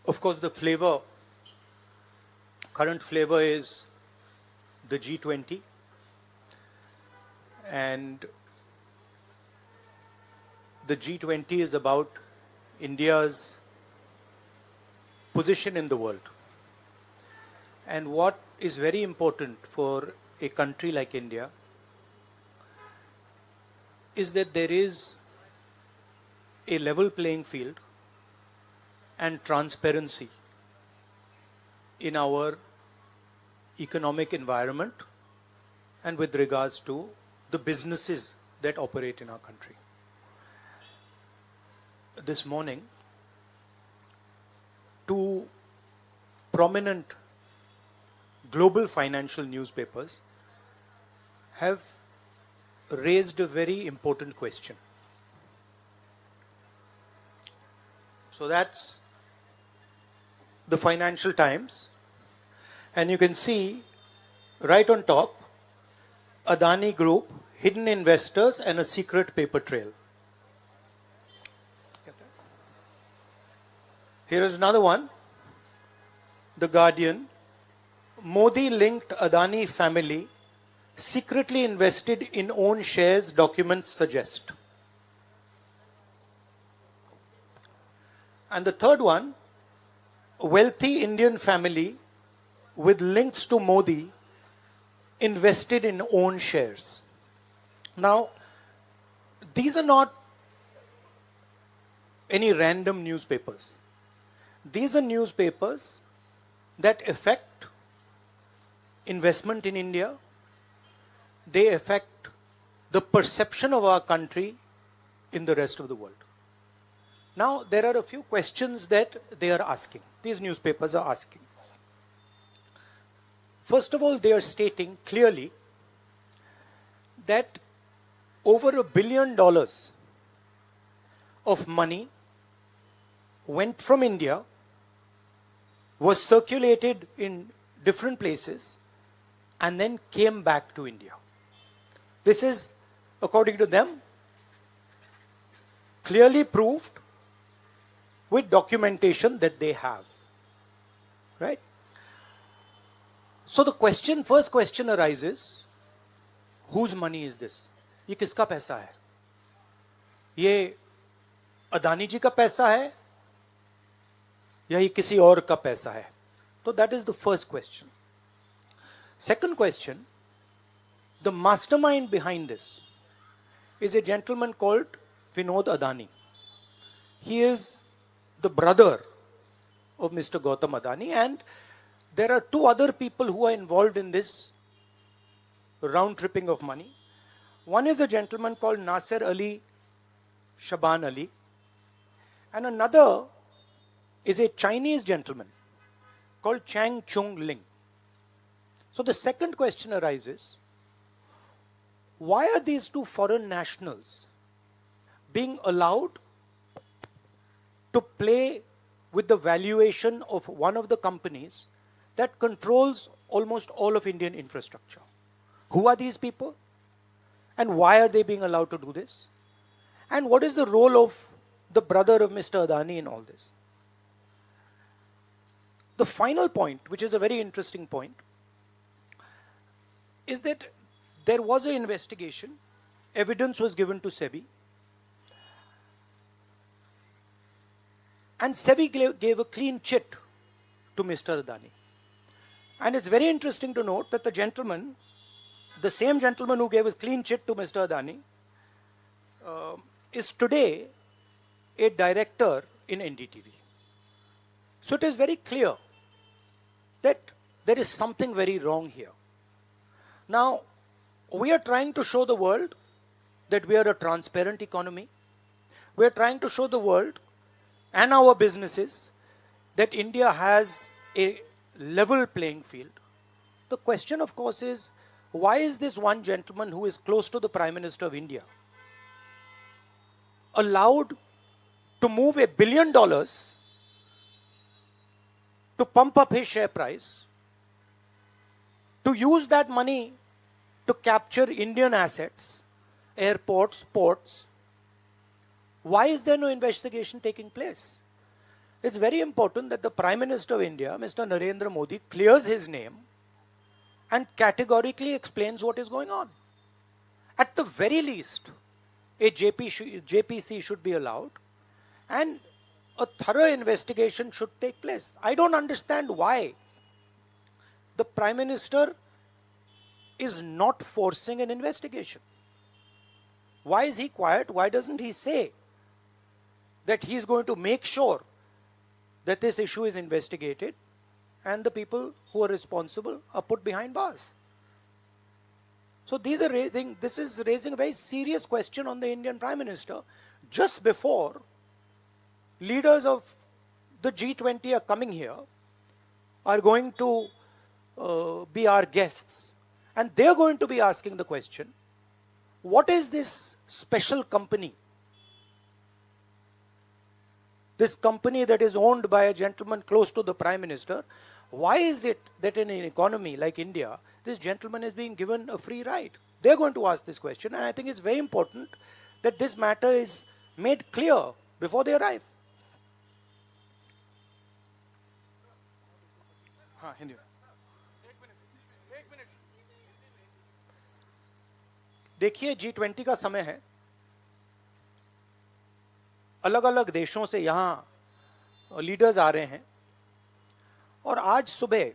Of course, current flavor is the G20, and the G20 is about India's position in the world. And what is very important for a country like India is that there is a level playing field and transparency in our economic environment and with regards to the businesses that operate in our country. This morning, two prominent global financial newspapers have raised a very important question. So that's the Financial Times, and you can see right on top, Adani Group, hidden investors and a secret paper trail. Here is another one, The Guardian, Modi-linked Adani family secretly invested in own shares, documents suggest. And the third one, a wealthy Indian family with links to Modi invested in own shares. Now, these are not any random newspapers. These are newspapers that affect investment in India. They affect the perception of our country in the rest of the world. Now, there are a few questions that they are asking. These newspapers are asking. First of all, they are stating clearly that over $1 billion of money went from India, was circulated in different places, and then came back to India. This is, according to them, clearly proved with documentation that they have. Right? So the first question arises, whose money is this? ये किसका पैसा है? ये अदानी जी का पैसा है या ये किसी और का पैसा है? So that is the first question. Second question, the mastermind behind this is a gentleman called Vinod Adani. He is the brother of Mr. Gautam Adani, and there are two other people who are involved in this round tripping of money. One is a gentleman called Nasser Ali Shaban Ali, and another is a Chinese gentleman called Chang Chung Ling. So the second question arises, why are these two foreign nationals being allowed to play with the valuation of one of the companies that controls almost all of Indian infrastructure? Who are these people? And why are they being allowed to do this? And what is the role of the brother of Mr. Adani in all this? The final point, which is a very interesting point, is that there was an investigation, evidence was given to SEBI, and SEBI gave a clean chit to Mr. Adani. And it's very interesting to note that the same gentleman who gave a clean chit to Mr. Adani, is today a director in ndtv. So it is very clear that there is something very wrong here. Now, we are trying to show the world that we are a transparent economy. We are trying to show the world and our businesses that India has a level playing field. The question, of course, is why is this one gentleman who is close to the Prime Minister of India allowed to move $1 billion to pump up his share price, to use that money to capture Indian assets, airports, ports? Why is there no investigation taking place? it's very important that the Prime Minister of India, Mr. Narendra Modi, clears his name and categorically explains what is going on. At the very least, a JPC should be allowed and a thorough investigation should take place. I don't understand why the Prime Minister is not forcing an investigation. Why is he quiet? Why doesn't he say that he is going to make sure that this issue is investigated and the people who are responsible are put behind bars? So this is raising a very serious question on the Indian Prime Minister just before leaders of the G20 are coming here, are going to be our guests, and they're going to be asking the question, what is this special company? This company that is owned by a gentleman close to the Prime Minister, why is it that in an economy like India, this gentleman is being given a free ride? They're going to ask this question, and I think it's very important that this matter is made clear before they arrive. Hindi में देखिए, G20 का समय है, अलग अलग देशों से यहां लीडर्स आ रहे हैं, और आज सुबह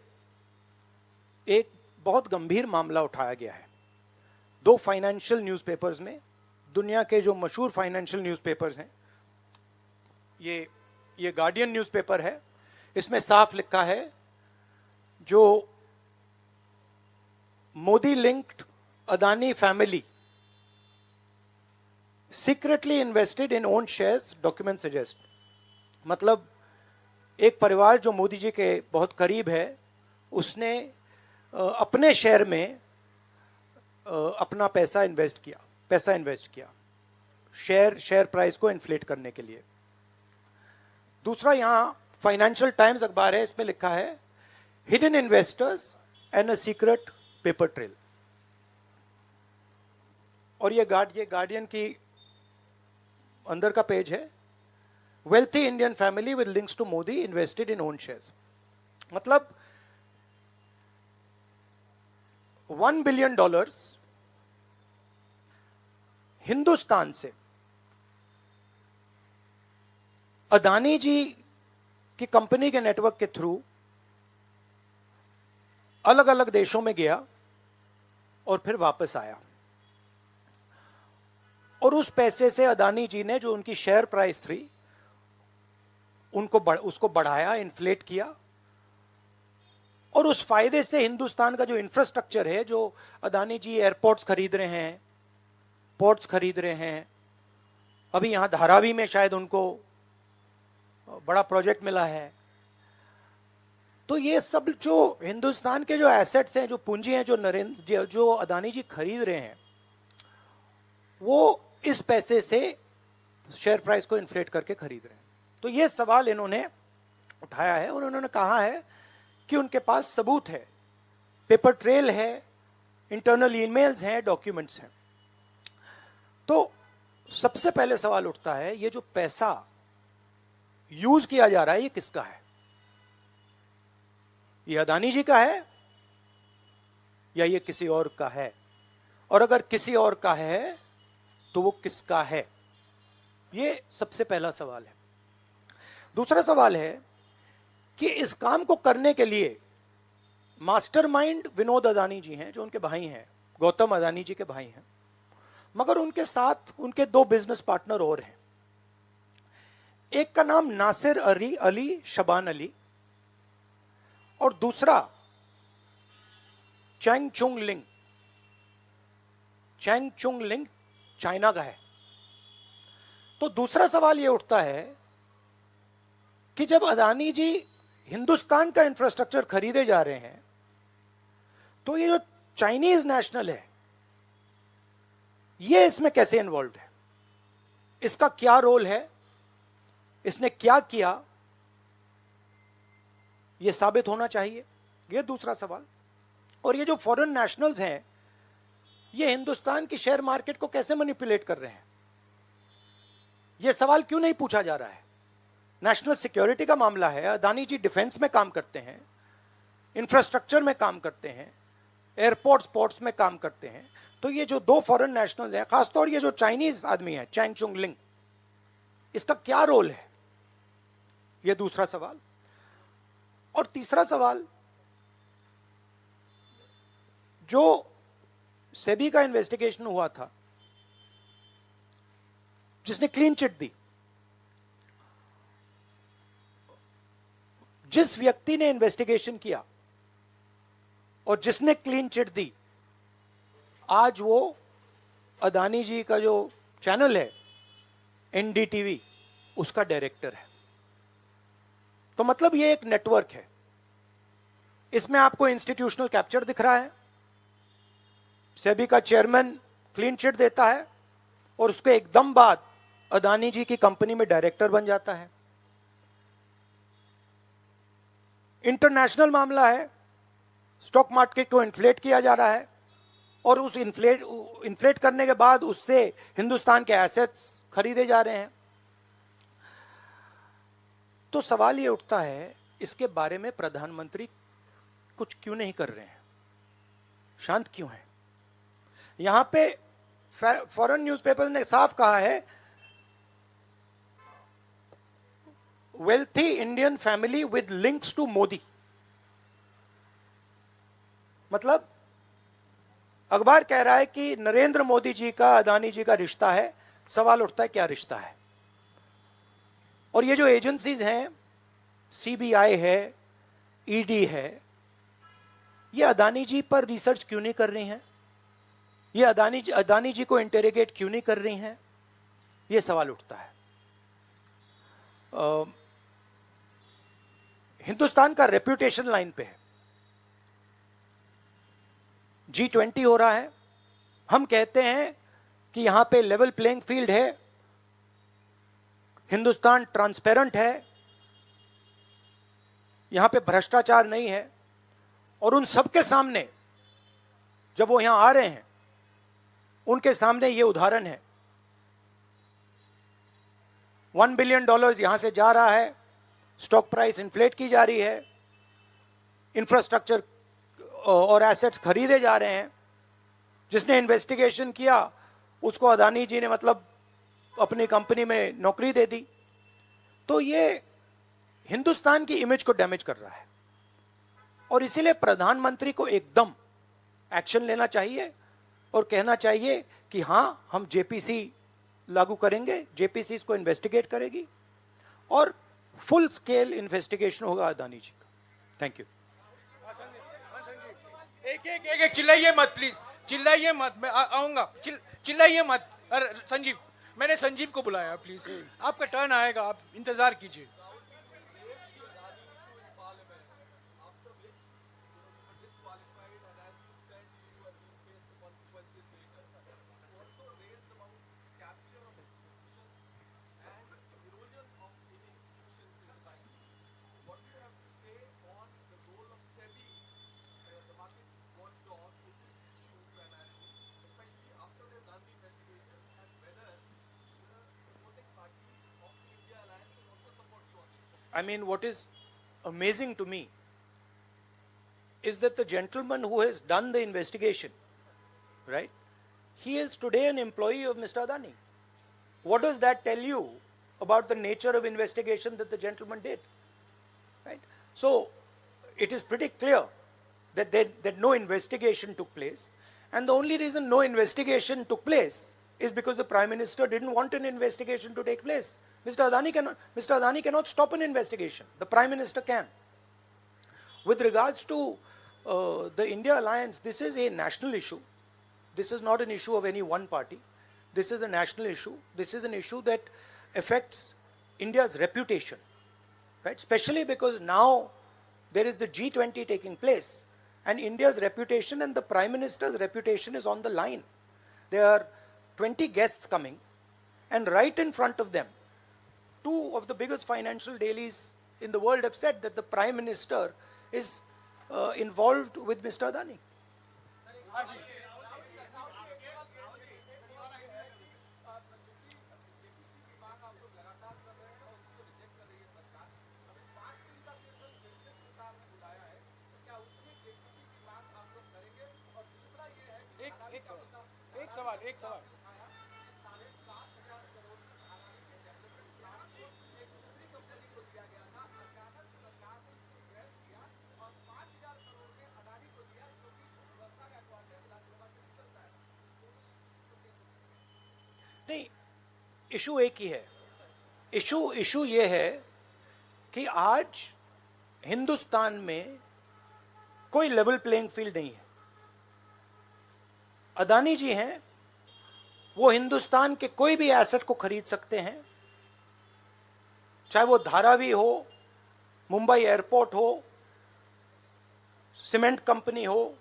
एक बहुत गंभीर मामला उठाया गया है। दो फाइनेंशियल न्यूज़पेपर्स में, दुनिया के जो मशहूर फाइनेंशियल न्यूज़पेपर्स हैं, ये गार्डियन न्यूज़पेपर है, इसमें साफ लिखा है जो Modi linked Adani family secretly invested in own shares, document suggest. मतलब एक परिवार जो मोदी जी के बहुत करीब है, उसने अपने शेयर में अपना पैसा इन्वेस्ट किया शेयर प्राइस को इन्फ्लेट करने के लिए। दूसरा, यहां फाइनेंशियल टाइम्स अखबार है, इसमें लिखा है hidden investors and a secret paper trail. और ये गार्डियन की अंदर का पेज है, wealthy Indian family with links to Modi invested in own shares. मतलब $1 बिलियन हिंदुस्तान से अदानी जी की कंपनी के नेटवर्क के थ्रू अलग अलग देशों में गया और फिर वापस आया, और उस पैसे से अदानी जी ने जो उनकी शेयर प्राइस थी उसको बढ़ाया, इन्फ्लेट किया, और उस फायदे से हिंदुस्तान का जो इंफ्रास्ट्रक्चर है, जो अदानी जी एयरपोर्ट्स खरीद रहे हैं, पोर्ट्स खरीद रहे हैं, अभी यहां धारावी में शायद उनको बड़ा प्रोजेक्ट मिला है, तो ये सब जो हिंदुस्तान के जो एसेट्स हैं, जो पूंजी हैं, जो अदानी जी खरीद रहे हैं, वो इस पैसे से शेयर प्राइस को इन्फ्लेट करके खरीद रहे हैं। तो ये सवाल इन्होंने उठाया है, और उन्होंने कहा है कि उनके पास सबूत है, पेपर ट्रेल है, इंटरनल ईमेल्स हैं, डॉक्यूमेंट्स हैं। तो सबसे पहले सवाल उठता है, ये जो पैसा यूज किया जा रहा है, ये किसका है? ये अदानी जी का है या ये किसी और का है? और अगर किसी और का है तो वो किसका है? ये सबसे पहला सवाल है। दूसरा सवाल है कि इस काम को करने के लिए मास्टरमाइंड विनोद अदानी जी हैं, जो उनके भाई हैं, गौतम अदानी जी के भाई हैं, मगर उनके साथ उनके दो बिजनेस पार्टनर और हैं। एक का नाम नासिर अली शबान अली, और दूसरा चैंग चुंग लिंग चाइना का है। तो दूसरा सवाल यह उठता है कि जब अदानी जी हिंदुस्तान का इंफ्रास्ट्रक्चर खरीदे जा रहे हैं, तो ये जो चाइनीज नेशनल है, ये इसमें कैसे इन्वॉल्व है? इसका क्या रोल है? इसने क्या किया? ये साबित होना चाहिए। ये दूसरा सवाल। और ये जो फॉरेन नेशनल्स हैं, ये हिंदुस्तान की शेयर मार्केट को कैसे मैनिपुलेट कर रहे हैं? ये सवाल क्यों नहीं पूछा जा रहा है? नेशनल सिक्योरिटी का मामला है, अदानी जी डिफेंस में काम करते हैं, इंफ्रास्ट्रक्चर में काम करते हैं, एयरपोर्ट स्पोर्ट्स में काम करते हैं, तो ये जो दो फॉरेन नेशनल्स हैं, खासतौर ये जो चाइनीज आदमी है चैंग चुंग लिंग, इसका क्या रोल है, ये दूसरा सवाल। और तीसरा सवाल, जो सेबी का इन्वेस्टिगेशन हुआ था जिसने क्लीन चिट दी, जिस व्यक्ति ने इन्वेस्टिगेशन किया और जिसने क्लीन चिट दी, आज वो अदानी जी का जो चैनल है ndtv, उसका डायरेक्टर है। तो मतलब ये एक नेटवर्क है। इसमें आपको इंस्टीट्यूशनल कैप्चर दिख रहा है, सेबी का चेयरमैन क्लीन चिट देता है और उसके एकदम बाद अदानी जी की कंपनी में डायरेक्टर बन जाता है। इंटरनेशनल मामला है, स्टॉक मार्केट को इन्फ्लेट किया जा रहा है और उस इन्फ्लेट करने के बाद उससे हिंदुस्तान के एसेट्स खरीदे जा रहे हैं। तो सवाल ये उठता है, इसके बारे में प्रधानमंत्री कुछ क्यों नहीं कर रहे हैं, शांत क्यों हैं? यहां पे फॉरेन न्यूज़पेपर्स ने साफ कहा है, wealthy Indian family with links to Modi. मतलब अखबार कह रहा है कि नरेंद्र मोदी जी का अदानी जी का रिश्ता है। सवाल उठता है क्या रिश्ता है? और ये जो एजेंसीज हैं, सीबीआई है, ईडी है, ये अदानी जी पर रिसर्च क्यों नहीं कर रही हैं? ये अदानी जी को इंटेरोगेट क्यों नहीं कर रही हैं? ये सवाल उठता है। हिंदुस्तान का रेप्यूटेशन लाइन पे है। G20 हो रहा है, हम कहते हैं कि यहां पे लेवल प्लेइंग फील्ड है, हिंदुस्तान ट्रांसपेरेंट है, यहां पे भ्रष्टाचार नहीं है। और उन सबके सामने जब वो यहां आ रहे हैं, उनके सामने ये उदाहरण है, $1 बिलियन यहां से जा रहा है, स्टॉक प्राइस इन्फ्लेट की जा रही है, इंफ्रास्ट्रक्चर और एसेट्स खरीदे जा रहे हैं। जिसने इन्वेस्टिगेशन किया उसको अदानी जी ने मतलब अपनी कंपनी में नौकरी दे दी। तो ये हिंदुस्तान की इमेज को डैमेज कर रहा है और इसीलिए प्रधानमंत्री को एकदम एक्शन लेना चाहिए और कहना चाहिए कि हां, हम जेपीसी लागू करेंगे, जेपीसी इसको इन्वेस्टिगेट करेगी और फुल स्केल इन्वेस्टिगेशन होगा अदानी जी का। Thank you. एक चिल्लाइए मत प्लीज, चिल्लाइए मत, मैं आऊंगा, चिल्लाइए मत। अरे संजीव, मैंने संजीव को बुलाया, प्लीज आपका टर्न आएगा, आप इंतजार कीजिए। I mean, what is amazing to me is that the gentleman who has done the investigation, right, he is today an employee of Mr. Adani. What does that tell you about the nature of investigation that the gentleman did? Right? So, it is pretty clear that no investigation took place, and the only reason no investigation took place is because the Prime Minister didn't want an investigation to take place. Mr. Adani cannot stop an investigation. The Prime Minister can. With regards to the India alliance, this is a national issue. This is not an issue of any one party. This is a national issue. This is an issue that affects India's reputation, right? Especially because now there is the G20 taking place, and India's reputation and the Prime Minister's reputation is on the line. There are 20 guests coming, and right in front of them, two of the biggest financial dailies in the world have said that the Prime Minister is involved with Mr. Adani. एक सवाल नहीं, issue एक ही है। Issue ये है कि आज हिंदुस्तान में कोई लेवल प्लेइंग फील्ड नहीं है। अदानी जी हैं, वो हिंदुस्तान के कोई भी एसेट को खरीद सकते हैं, चाहे वो धारावी हो, मुंबई एयरपोर्ट हो, सीमेंट कंपनी हो,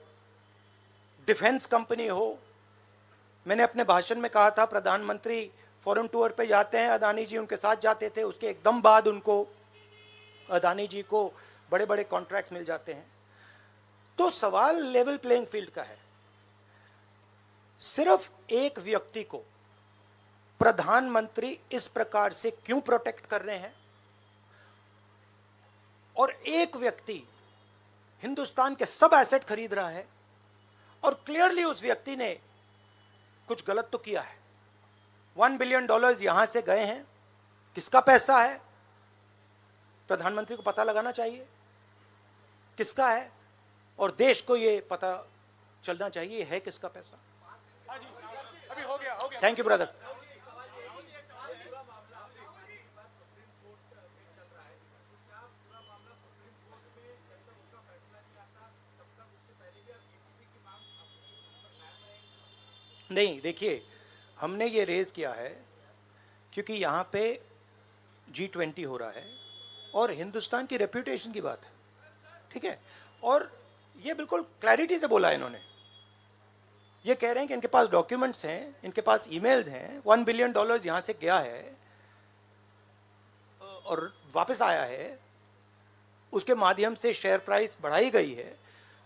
डिफेंस कंपनी हो। मैंने अपने भाषण में कहा था प्रधानमंत्री फॉरेन टूर पे जाते हैं, अदानी जी उनके साथ जाते थे, उसके एकदम बाद उनको अदानी जी को बड़े बड़े कॉन्ट्रैक्ट्स मिल जाते हैं। तो सवाल लेवल प्लेइंग फील्ड का है। सिर्फ एक व्यक्ति को प्रधानमंत्री इस प्रकार से क्यों प्रोटेक्ट कर रहे हैं, और एक व्यक्ति हिंदुस्तान के सब एसेट खरीद रहा है, और क्लियरली उस व्यक्ति ने कुछ गलत तो किया है। $1 बिलियन यहां से गए हैं, किसका पैसा है? प्रधानमंत्री को पता लगाना चाहिए किसका है, और देश को यह पता चलना चाहिए है किसका पैसा। अभी हो गया थैंक यू ब्रदर। नहीं, देखिए, हमने ये रेज किया है क्योंकि यहाँ पे G20 हो रहा है और हिंदुस्तान की रेप्यूटेशन की बात है, ठीक है। और ये बिल्कुल क्लैरिटी से बोला है इन्होंने। ये कह रहे हैं कि इनके पास डॉक्यूमेंट्स हैं, इनके पास ईमेल्स हैं, $1 बिलियन यहाँ से गया है और वापस आया है, उसके माध्यम से शेयर प्राइस बढ़ाई गई है,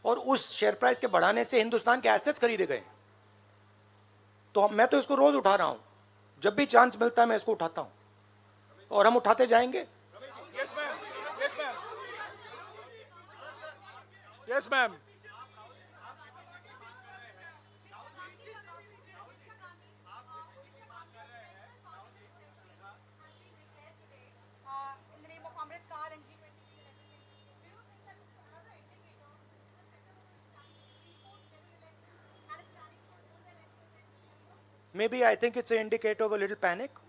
और उस शेयर प्राइस के बढ़ाने से हिंदुस्तान के एसेट्स खरीदे गए। तो मैं तो इसको रोज उठा रहा हूं, जब भी चांस मिलता है मैं इसको उठाता हूं, और हम उठाते जाएंगे। Yes ma'am, yes ma'am, yes ma'am. Maybe I think it's an indicator of a little panic.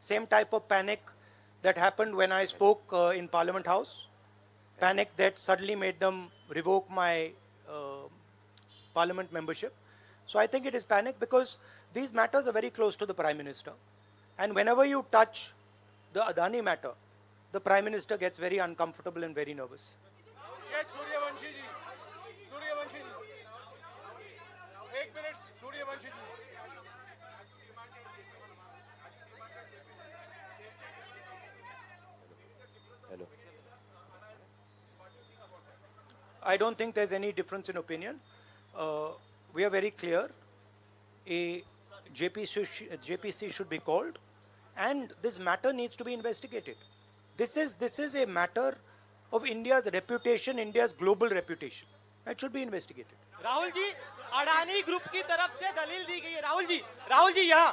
Same type of panic that happened when I spoke in Parliament House. Panic that suddenly made them revoke my Parliament membership. So I think it is panic because these matters are very close to the Prime Minister. And whenever you touch the Adani matter, the Prime Minister gets very uncomfortable and very nervous. Yes, Suryavanshi ji. Suryavanshi ji. 1 minute, Suryavanshi ji. I don't think there's any difference in opinion. We are very clear. A JPC should be called, and this matter needs to be investigated. This is a matter of India's reputation, India's global reputation. It should be investigated. Rahul ji, Adani group की तरफ से दलील दी गई है। राहुल जी यहाँ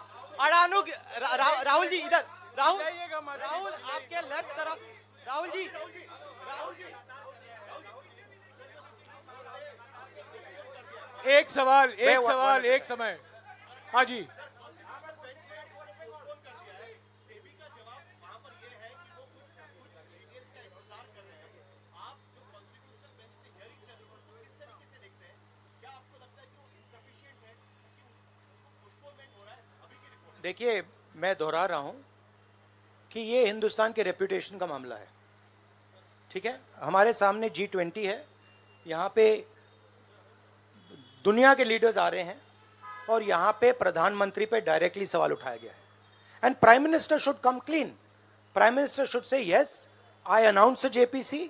राहुल जी इधर, राहुल आपके left तरफ, राहुल जी एक सवाल एक समय। हाँ जी, देखिए, मैं दोहरा रहा हूं कि ये हिंदुस्तान के रेपुटेशन का मामला है, ठीक है। हमारे सामने G20 है, यहाँ पे दुनिया के लीडर्स आ रहे हैं, और यहाँ पे प्रधानमंत्री पे डायरेक्टली सवाल उठाया गया है। And prime minister should come clean. Prime minister should say yes, I announce a JPC,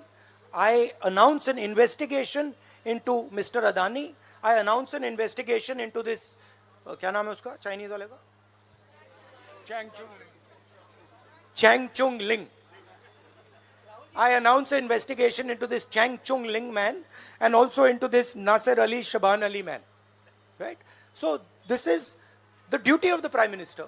I announce N investigation into mister Adani, I announce N investigation into this, क्या नाम है उसका चाइनीज वाले का, Chang Chung Ling. I announce an investigation into this Chang Chung Ling man and also into this Nasser Ali Shaban Ali man. Right? So This is the duty of the Prime Minister.